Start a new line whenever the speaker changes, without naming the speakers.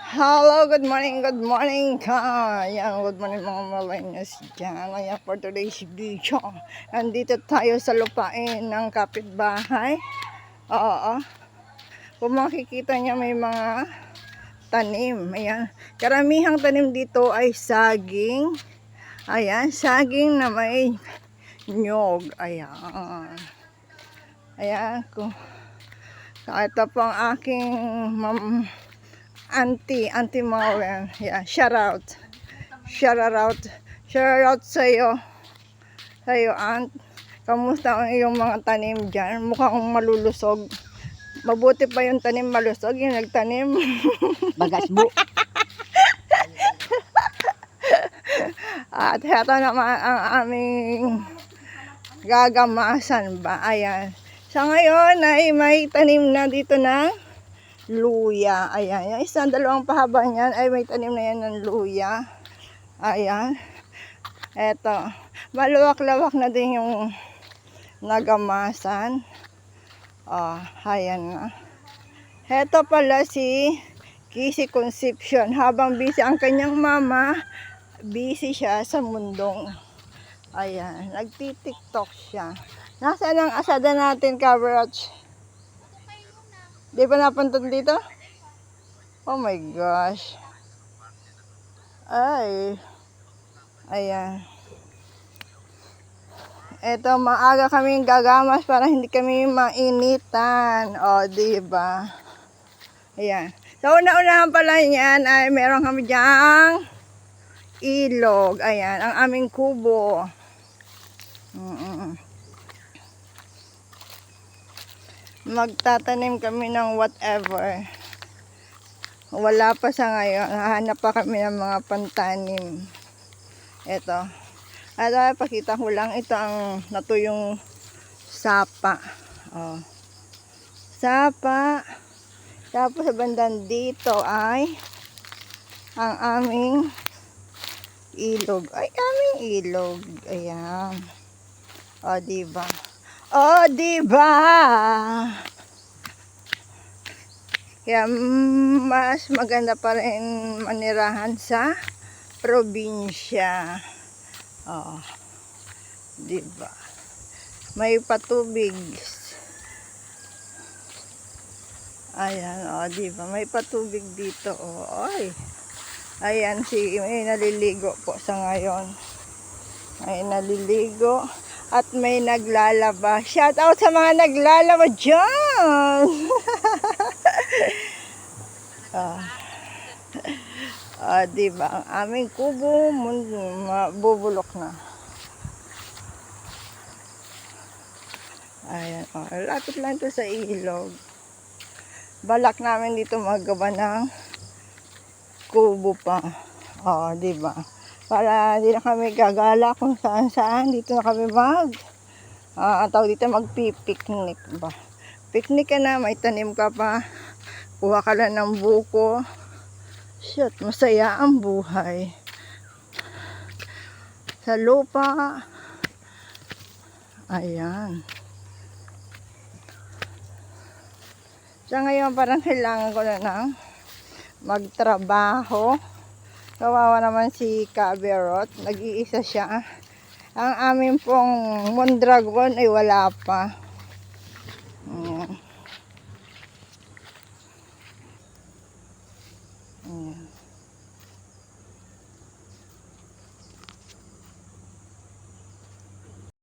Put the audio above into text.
Hello, good morning ka. Ayan, good morning mga malinis dyan. Ayan, for today's video. Nandito tayo sa lupain ng kapitbahay. Oo. Kung makikita niya may mga tanim. Ayan. Karamihang tanim dito ay saging. Ayan, saging na may nyog. Ayan. Ayan. Ito po ang aking Auntie Maureen. Yeah, shout out sa'yo, aunt. Kamusta ang iyong mga tanim dyan? Mukhang malulusog. Mabuti pa yung tanim malusog, yung nagtanim.
Bagasbo.
At heto naman ang aming gagamasan ba. Ayan. Sa ngayon ay may tanim na dito ng luya. Ayan. Yung isang dalawang pahaba niyan ay may tanim na yan ng luya. Ayan. Eto. Maluwak-lawak na din yung nagamasan. Ayan na. Eto pala si Kisi Concepcion. Habang busy ang kanyang mama, busy siya sa mundong. Ayan. Nagti-tiktok siya. Nasaan ang asada natin, coverage? Di ba napunta dito? Oh my gosh. Ay. Ayan. Eto, maaga kaming gagamas para hindi kami mainitan. O, diba? Ayan. So, una-unahan pala niyan ay meron kami dyang ilog. Ayan, ang aming kubo. Magtatanim kami ng whatever. Wala pa sa ngayon. Hahanap pa kami ng mga pantanim. Ito. At pakita ko lang. Ito ang natuyong sapa. Sapa. Tapos sa bandang dito ay ang aming ilog. Ay, aming ilog. Ayan. Diba? Diba? Kaya mas maganda pa rin manirahan sa probinsya. Diba? May patubig. Ayan, diba? May patubig dito. Ay. Ayan, may naliligo po sa ngayon. May naliligo. At may naglalaba. Shout out sa mga naglalaba dyan! Diba? Ang aming kubo, mabubulok na. Ayan, lapit lang ito sa ilog. Balak namin dito magawa ng kubo pa. Diba? Para hindi na kami gagala kung saan-saan. Dito na kami ang tawag dito magpipiknik ba. Picnic ka na, may tanim ka pa. Kuha ka lang ng buko. Shit, masaya ang buhay. Sa lupa. Ayan. Sa ngayon parang kailangan ko na ng magtrabaho. Kawawa naman si Kaberot. Nag-iisa siya. Ang amin pong mondragon ay wala pa. Ayan.